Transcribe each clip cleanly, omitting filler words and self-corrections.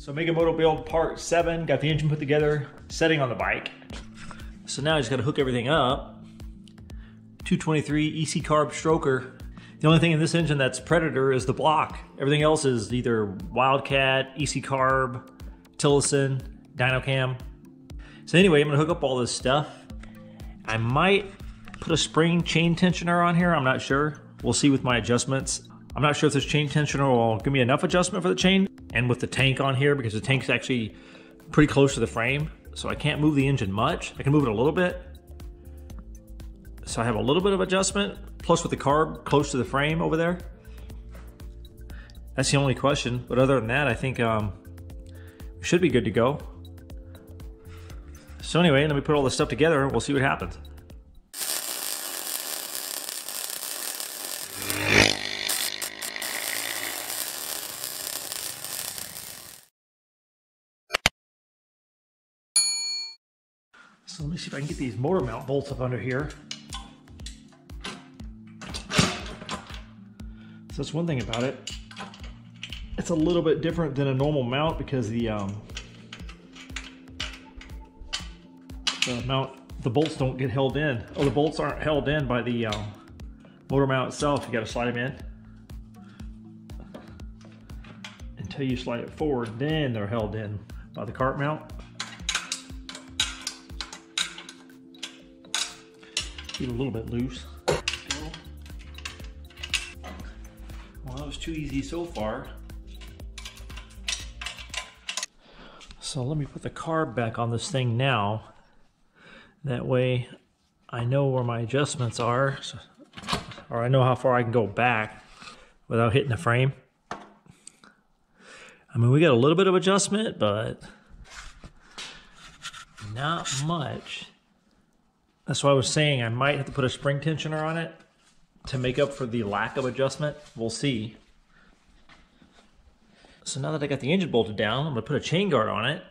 So Moto build part 7, got the engine put together, setting on the bike. So now I just got to hook everything up. 223 EC carb stroker. The only thing in this engine that's Predator is the block. Everything else is either Wildcat, EC carb, Tillotson, Dynocam. So anyway, I'm gonna hook up all this stuff. I might put a spring chain tensioner on here, I'm not sure. We'll see with my adjustments. I'm not sure if this chain tensioner will give me enough adjustment for the chain and with the tank on here, because the tank's actually pretty close to the frame. So I can't move the engine much. I can move it a little bit. So I have a little bit of adjustment, plus with the carb close to the frame over there. That's the only question. But other than that, I think we should be good to go. So anyway, let me put all this stuff together and we'll see what happens. So let me see if I can get these motor mount bolts up under here. So that's one thing about it. It's a little bit different than a normal mount because the bolts don't get held in. Oh, the bolts aren't held in by the motor mount itself. You got to slide them in until you slide it forward. Then they're held in by the cart mount. Get a little bit loose. Well, that was too easy so far. So let me put the carb back on this thing now. That way I know where my adjustments are, or I know how far I can go back without hitting the frame. I mean, we got a little bit of adjustment, but not much. That's why I was saying I might have to put a spring tensioner on it to make up for the lack of adjustment. We'll see. So now that I got the engine bolted down, I'm gonna put a chain guard on it.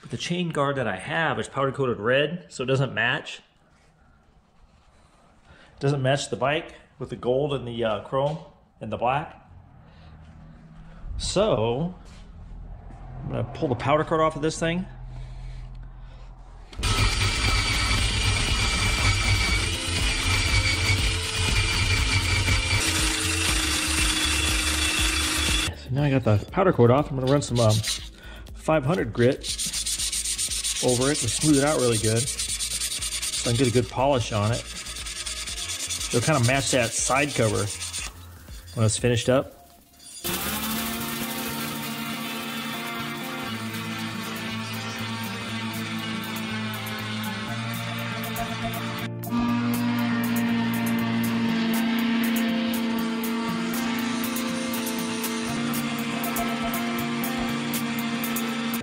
But the chain guard that I have is powder coated red, so it doesn't match. It doesn't match the bike with the gold and the chrome and the black. So I'm gonna pull the powder coat off of this thing. Now I got the powder coat off. I'm going to run some 500 grit over it to smooth it out really good so I can get a good polish on it. It'll kind of match that side cover when it's finished up.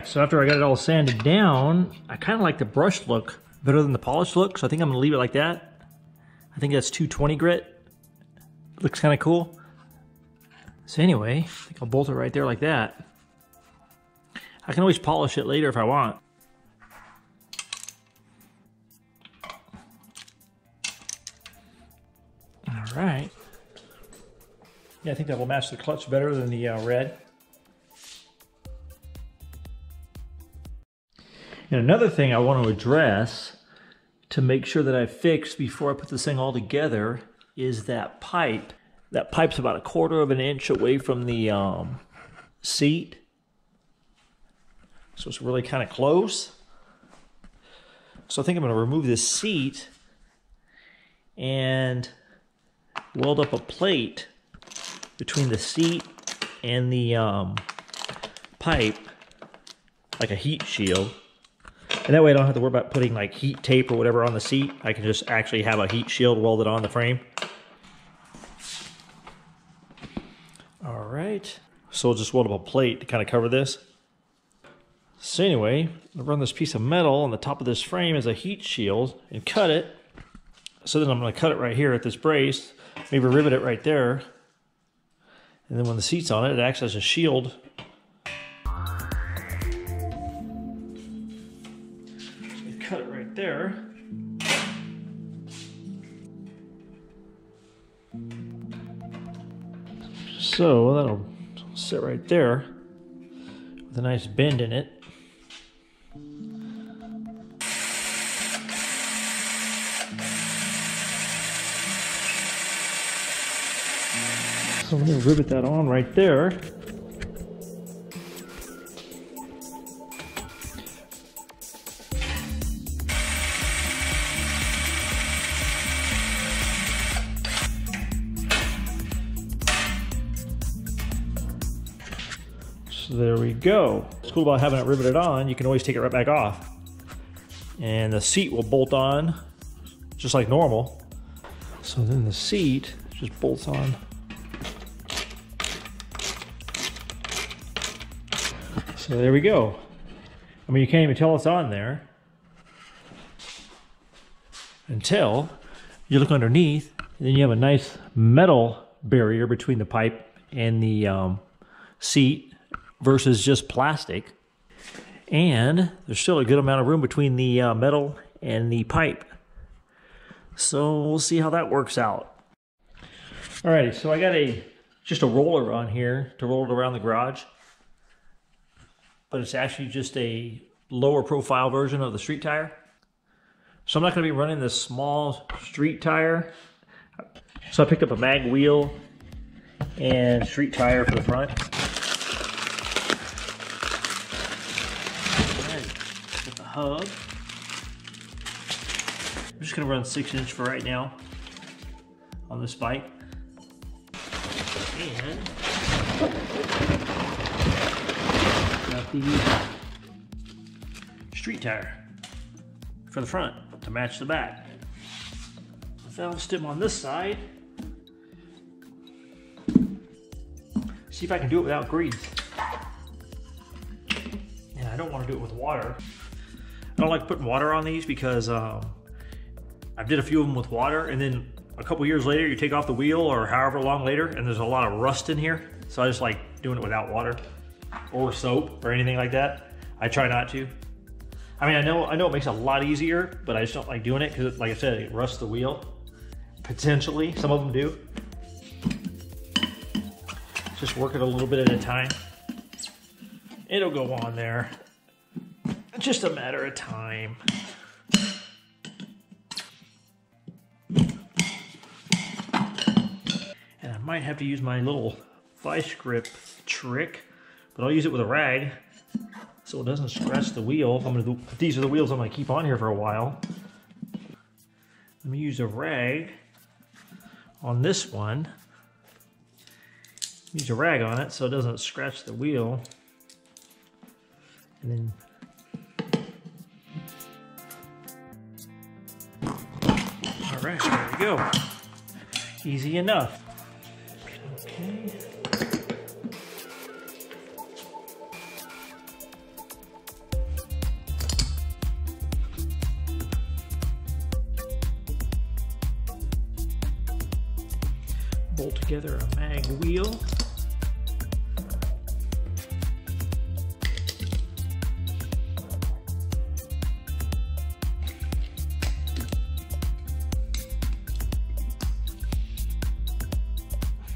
So after I got it all sanded down, I kind of like the brushed look better than the polished look, so I think I'm gonna leave it like that. I think that's 220 grit. Looks kind of cool. So anyway, I think I'll bolt it right there like that. I can always polish it later if I want. All right. Yeah, I think that will match the clutch better than the red. And another thing I want to address to make sure that I fix before I put this thing all together is that pipe. That pipe's about 1/4 of an inch away from the seat. So it's really kind of close. So I think I'm going to remove this seat and weld up a plate between the seat and the pipe, like a heat shield. And that way I don't have to worry about putting like heat tape or whatever on the seat. I can just actually have a heat shield welded on the frame. All right, so we'll just weld up a plate to kind of cover this. So anyway, I'll run this piece of metal on the top of this frame as a heat shield and cut it. So then I'm gonna cut it right here at this brace, maybe rivet it right there. And then when the seat's on it, it acts as a shield. Cut it right there. So that'll sit right there. with a nice bend in it. So I'm going to rivet that on right there. So there we go. What's cool about having it riveted on, you can always take it right back off. And the seat will bolt on just like normal. So then the seat just bolts on. So there we go. I mean, you can't even tell it's on there until you look underneath, and then you have a nice metal barrier between the pipe and the seat versus just plastic. And there's still a good amount of room between the metal and the pipe. So we'll see how that works out. Alrighty, so I got just a roller on here to roll it around the garage. But it's actually just a lower profile version of the street tire. So I'm not going to be running this small street tire. So I picked up a mag wheel and street tire for the front. Got the hub. I'm just going to run 6-inch for right now on this bike. And got the street tire for the front to match the back. Valve stem on this side. See if I can do it without grease. And I don't want to do it with water. I don't like putting water on these because I did a few of them with water, and then a couple years later you take off the wheel or however long later and there's a lot of rust in here. So I just like doing it without water or soap or anything like that. I try not to. I mean, I know it makes it a lot easier, but I just don't like doing it because, like I said, it rusts the wheel. Potentially, some of them do. Just work it a little bit at a time. It'll go on there. It's just a matter of time. And I might have to use my little vice grip trick, but I'll use it with a rag so it doesn't scratch the wheel. These are the wheels I'm going to keep on here for a while. Let me use a rag on this one. Use a rag on it so it doesn't scratch the wheel. And then all right, there we go. Easy enough. Okay. Bolt together a mag wheel.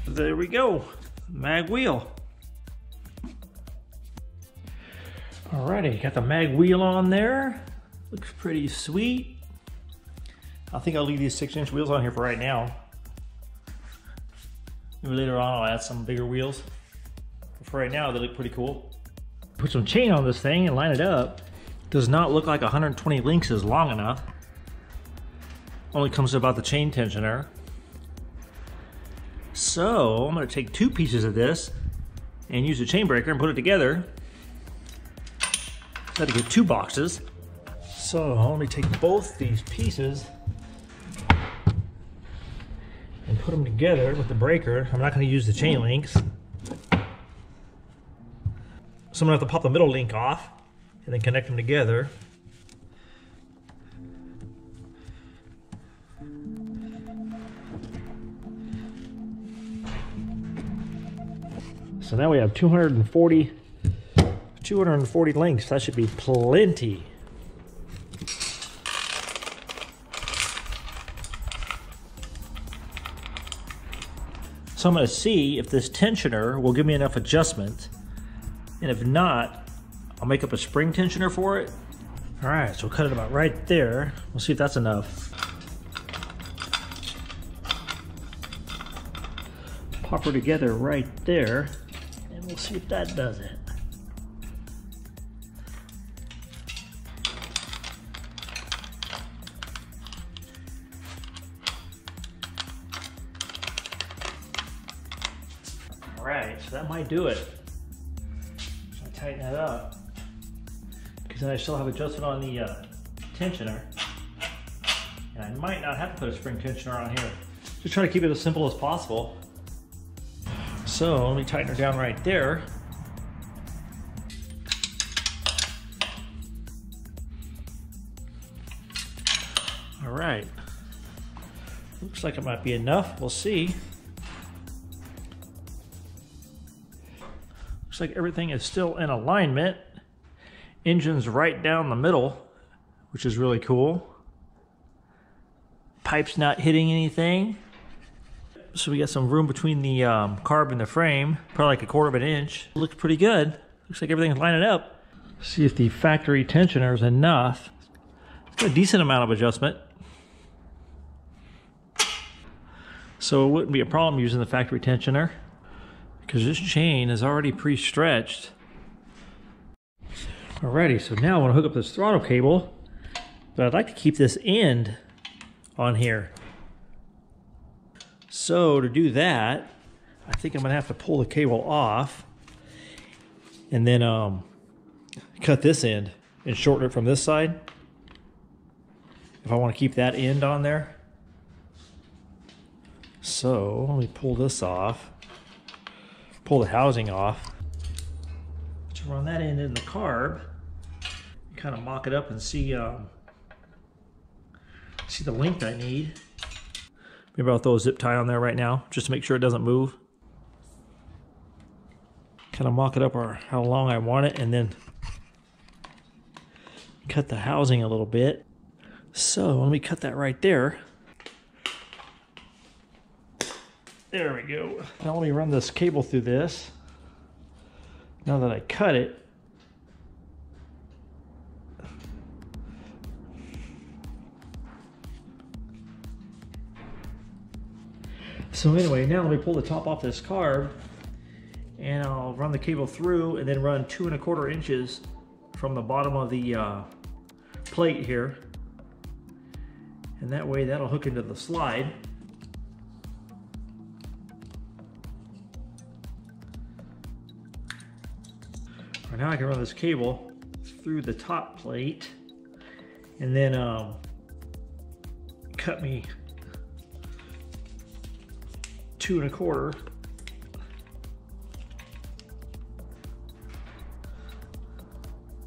There we go, mag wheel. Alrighty, got the mag wheel on there. Looks pretty sweet. I think I'll leave these 6-inch wheels on here for right now. Maybe later on I'll add some bigger wheels. But for right now, they look pretty cool. Put some chain on this thing and line it up. Does not look like 120 links is long enough. Only comes to about the chain tensioner. So I'm going to take 2 pieces of this and use a chain breaker and put it together. Got to get 2 boxes. So let me take both these pieces and put them together with the breaker. I'm not going to use the chain links. So I'm going to have to pop the middle link off and then connect them together. So now we have 240 links. That should be plenty. So I'm going to see if this tensioner will give me enough adjustment, and if not, I'll make up a spring tensioner for it. All right, so we'll cut it about right there. We'll see if that's enough. Pop her together right there, and we'll see if that does it. All right, so that might do it. So I tighten that up, because then I still have adjustment on the tensioner, and I might not have to put a spring tensioner on here. Just try to keep it as simple as possible. So let me tighten her down right there. All right, looks like it might be enough. We'll see. Looks like everything is still in alignment. Engine's right down the middle, which is really cool. Pipe's not hitting anything. So we got some room between the carb and the frame, probably like 1/4 of an inch. Looks pretty good. Looks like everything's lining up. See if the factory tensioner is enough. It's got a decent amount of adjustment. So it wouldn't be a problem using the factory tensioner, because this chain is already pre-stretched. Alrighty, so now I want to hook up this throttle cable, but I'd like to keep this end on here. So to do that, I think I'm gonna have to pull the cable off and then cut this end and shorten it from this side if I want to keep that end on there. So let me pull this off, pull the housing off. To run that end in the carb, kind of mock it up and see the length I need. Maybe I'll throw a zip tie on there right now just to make sure it doesn't move. Kind of mock it up or how long I want it, and then cut the housing a little bit. So let me cut that right there. There we go. Now let me run this cable through this. Now that I cut it, so anyway, now let me pull the top off this carb, and I'll run the cable through and then run 2 1/4 inches from the bottom of the plate here. And that way that'll hook into the slide. Right, now I can run this cable through the top plate and then cut me 2 1/4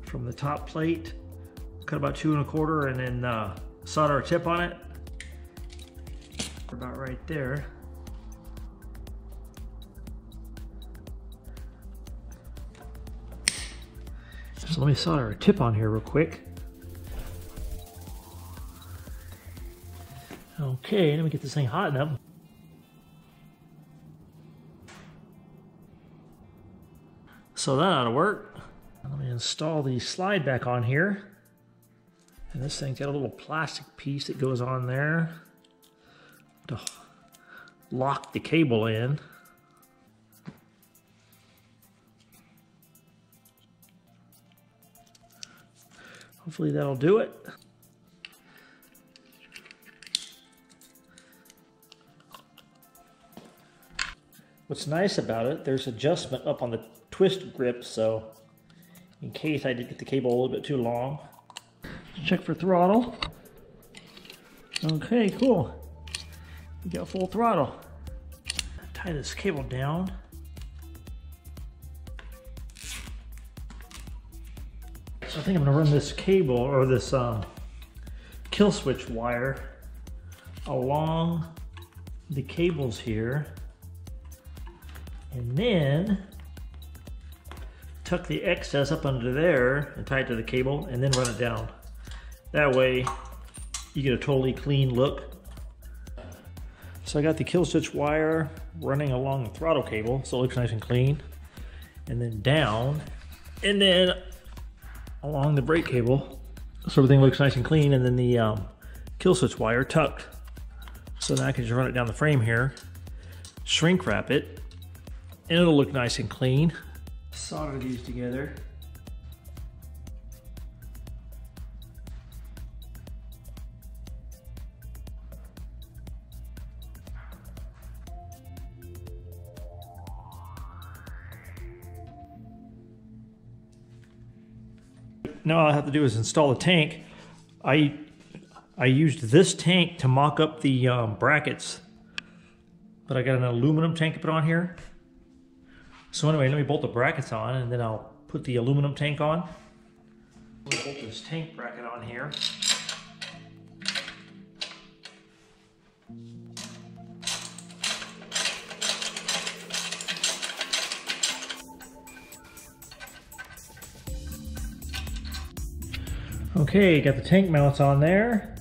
from the top plate, cut about 2 1/4 and then solder a tip on it about right there. So let me solder a tip on here real quick. Okay, let me get this thing hot enough. So that ought to work. Let me install the slide back on here. And this thing's got a little plastic piece that goes on there to lock the cable in. Hopefully that'll do it. What's nice about it, there's adjustment up on the twist grip, so in case I did get the cable a little bit too long. Check for throttle. Okay, cool. We got full throttle. Tie this cable down. So I think I'm gonna run this cable, or this kill switch wire, along the cables here, and then tuck the excess up under there and tie it to the cable, and then run it down. That way you get a totally clean look. So I got the kill switch wire running along the throttle cable, so it looks nice and clean, and then down, and then along the brake cable so everything looks nice and clean, and then the kill switch wire tucked. So now I can just run it down the frame here, shrink wrap it, and it'll look nice and clean. Solder these together. Now all I have to do is install the tank. I used this tank to mock up the brackets, but I got an aluminum tank to put on here. So anyway, let me bolt the brackets on and then I'll put the aluminum tank on. We'll bolt this tank bracket on here. Okay, got the tank mounts on there.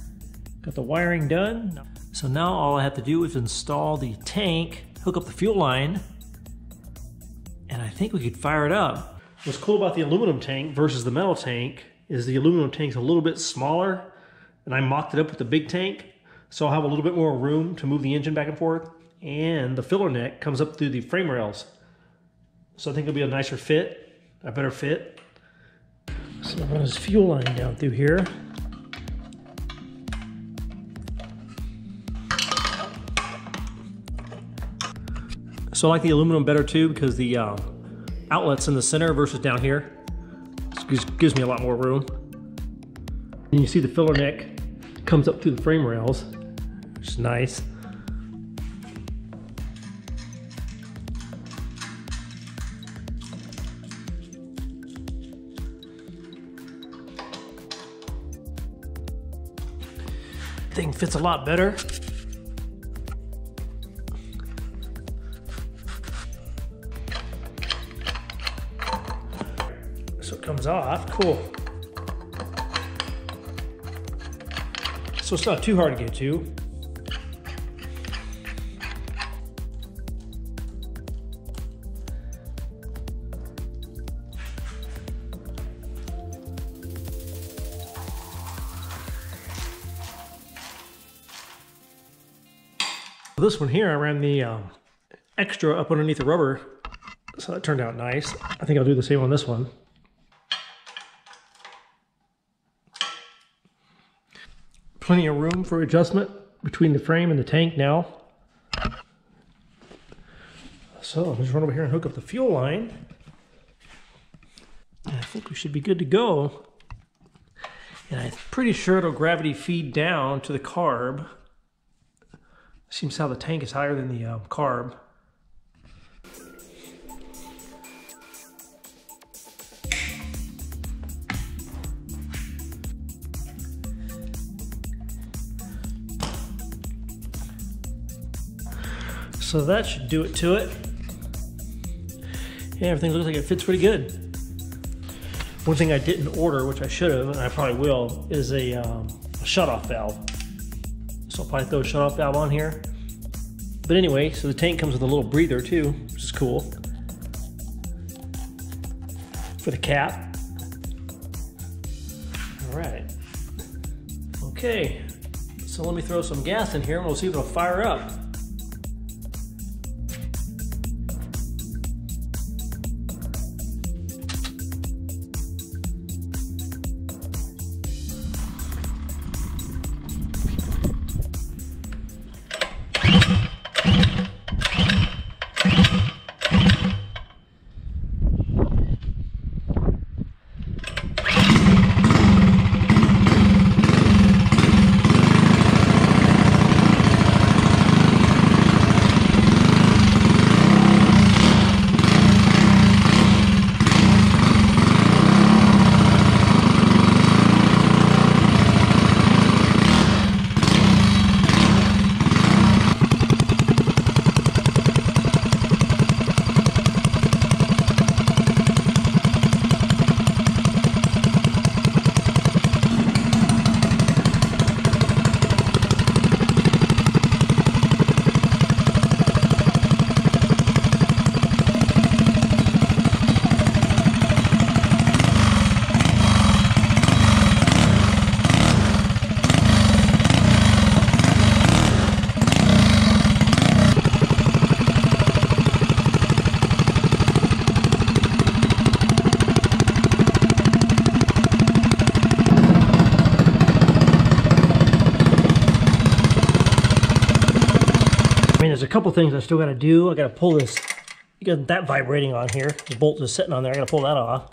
Got the wiring done. So now all I have to do is install the tank, hook up the fuel line, and I think we could fire it up. What's cool about the aluminum tank versus the metal tank is the aluminum tank's a little bit smaller, and I mocked it up with the big tank, so I'll have a little bit more room to move the engine back and forth, and the filler neck comes up through the frame rails. So I think it'll be a nicer fit, a better fit. So I'll run his fuel line down through here. So I like the aluminum better too because the outlet's in the center versus down here. This gives me a lot more room. And you see the filler neck comes up through the frame rails, which is nice. Thing fits a lot better. So it comes off, cool. So it's not too hard to get to. This one here, I ran the extra up underneath the rubber, so that turned out nice. I think I'll do the same on this one. Plenty of room for adjustment between the frame and the tank now. So I'll just run over here and hook up the fuel line. And I think we should be good to go. And I'm pretty sure it'll gravity feed down to the carb. Seems how the tank is higher than the carb. So that should do it to it. Yeah, everything looks like it fits pretty good. One thing I didn't order, which I should have, and I probably will, is a shutoff valve. So I'll probably throw a shutoff valve on here. But anyway, so the tank comes with a little breather too, which is cool. For the cap. All right. Okay, so let me throw some gas in here and we'll see if it'll fire up. a couple things I still got to do. I got to pull this. You got that vibrating on here. The bolt is sitting on there. I got to pull that off.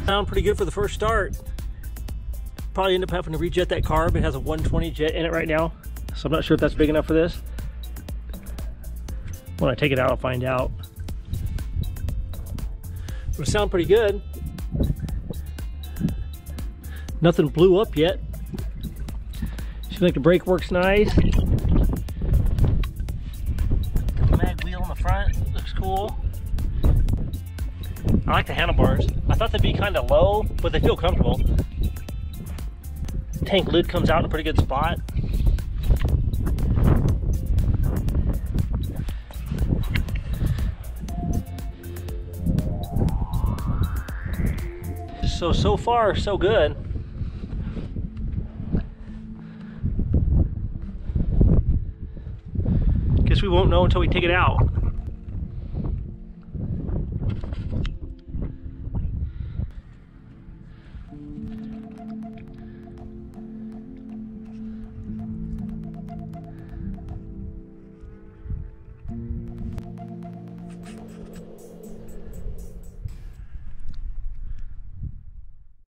Sound pretty good for the first start. Probably end up having to rejet that carb. It has a 120 jet in it right now, so I'm not sure if that's big enough for this. When I take it out, I'll find out. But it sounds pretty good. Nothing blew up yet. Seems like the brake works nice. Mag wheel in the front looks cool. I like the handlebars. I thought they'd be kind of low, but they feel comfortable. Tank lid comes out in a pretty good spot. So far, so good. Guess we won't know until we take it out.